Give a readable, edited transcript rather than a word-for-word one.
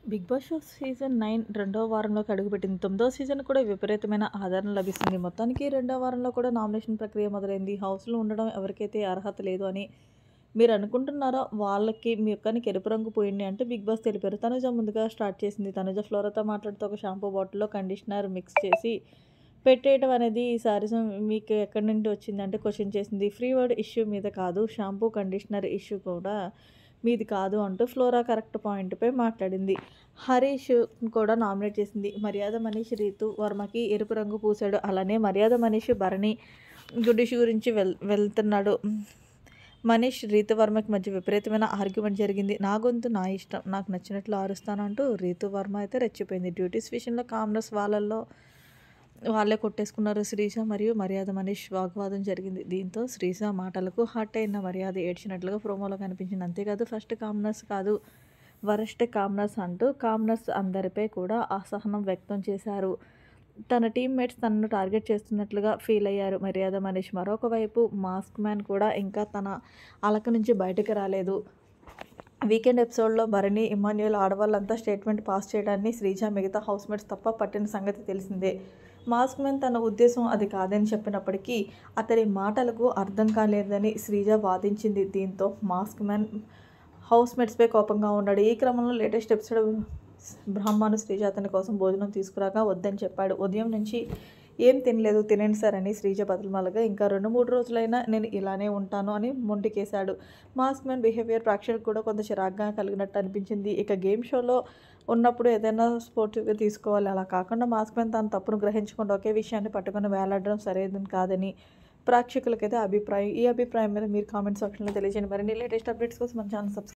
Big boss show season 9 రెండవ వారంలోకి అడుగుపెట్టింది. తొమ్మిదవ సీజన్ కూడా విపరీతమైన ఆదరణ లభిస్తుంది. మొత్తానికి రెండవ వారంలో కూడా నామినేషన్ ప్రక్రియ మొదలైంది. హౌస్‌లో ఉండడం ఎవరికైతే అర్హత లేదు అని మీరు అనుకుంటున్నారో వాళ్ళకి మీ మొత్తానికి ఎరుపు రంగు పోయింది అంటూ బిగ్ బాస్ తెలిపారు. తనుజ ముందుగా స్టార్ట్ చేసింది. తనుజ ఫ్లోరాతో మాట్లాడుతూ ఒక షాంపూ బాటిల్‌లో కండిషనర్ మిక్స్ చేసి పెట్టేయడం అనేది ఈ సారిజం మీకు ఎక్కడి నుండి వచ్చిందంటే క్వెషన్ చేసింది. ఫ్రీ వర్డ్ ఇష్యూ మీద కాదు, షాంపూ, కండిషనర్ ఇష్యూ కూడా మీది కాదు అంటూ ఫ్లోరా కరెక్ట్ పాయింట్‌పై మాట్లాడింది. హరీష్ కూడా నామినేట్ చేసింది. మర్యాద మనీష్ రీతు వర్మకి ఎరుపు రంగు పూశాడు. అలానే మర్యాద మనీష్ భరణి గుడ్ ఇష్యూ గురించి వెళ్తున్నాడు. మనీష్ రీతు వర్మకి మధ్య విపరీతమైన ఆర్గ్యుమెంట్ జరిగింది. నా గొంతు నా ఇష్టం, నాకు నచ్చినట్లు ఆరుస్తానంటూ రీతు వర్మ అయితే రెచ్చిపోయింది. డ్యూటీస్ విషయంలో కామ్నెస్ వాళ్ళల్లో వాళ్ళే కొట్టేసుకున్నారు. శ్రీజ మరియు మర్యాద మనీష్ వాగ్వాదం జరిగింది. దీంతో శ్రీజ మాటలకు హర్ట్ అయిన మర్యాద ఏడ్చినట్లుగా ప్రోమోలో కనిపించింది. అంతేకాదు ఫస్ట్ కామ్నెస్ కాదు, వరస్ట్ కామ్నెస్ అంటూ కామ్నెస్ అందరిపై కూడా అసహనం వ్యక్తం చేశారు. తన టీమ్మేట్స్ తనను టార్గెట్ చేస్తున్నట్లుగా ఫీల్ అయ్యారు మర్యాద మనీష్. మరొకవైపు మాస్క్ మ్యాన్ కూడా ఇంకా తన అలక నుంచి బయటకు రాలేదు. వీకెండ్ ఎపిసోడ్లో భరణి, ఇమ్మాన్యుయల్ ఆడవాళ్ళంతా స్టేట్మెంట్ పాస్ చేయడాన్ని శ్రీజ మిగతా హౌస్మేట్స్ తప్ప పట్టిన సంగతి తెలిసిందే. మాస్క్ మ్యాన్ తన ఉద్దేశం అది కాదని చెప్పినప్పటికీ అతడి మాటలకు అర్థం కాలేదని శ్రీజ వాదించింది. దీంతో మాస్క్ మ్యాన్ హౌస్మేట్స్పై కోపంగా ఉన్నాడు. ఈ క్రమంలో లేటెస్ట్ ఎపిసోడ్ బ్రహ్మాను శ్రీజ అతని కోసం భోజనం తీసుకురాగా వద్దని చెప్పాడు. ఉదయం నుంచి ఏం తినలేదు, తినండి సార్ అని శ్రీజ బతిమాలగా ఇంకా 2-3 రోజులైనా నేను ఇలానే ఉంటాను అని మొండికేశాడు. మాస్క్ మ్యాన్ బిహేవియర్ ప్రేక్షకులకు కూడా కొంత చిరాగ్గా కలిగినట్టు అనిపించింది. ఇక గేమ్ షోలో ఉన్నప్పుడు ఏదైనా స్పోర్టివ్గా తీసుకోవాలి, అలా కాకుండా మాస్క్ మ్యాన్ తన తప్పును గ్రహించకుండా ఒకే విషయాన్ని పట్టుకొని వేలాడడం సరైనది కాదని ప్రేక్షకులకైతే అభిప్రాయం. ఈ అభిప్రాయం మీద మీరు కామెంట్ సెక్షన్లో తెలియజేయండి. మరిన్ని లేటెస్ట్ అప్డేట్స్ కోసం మన ఛానల్ సబ్స్క్రైబ్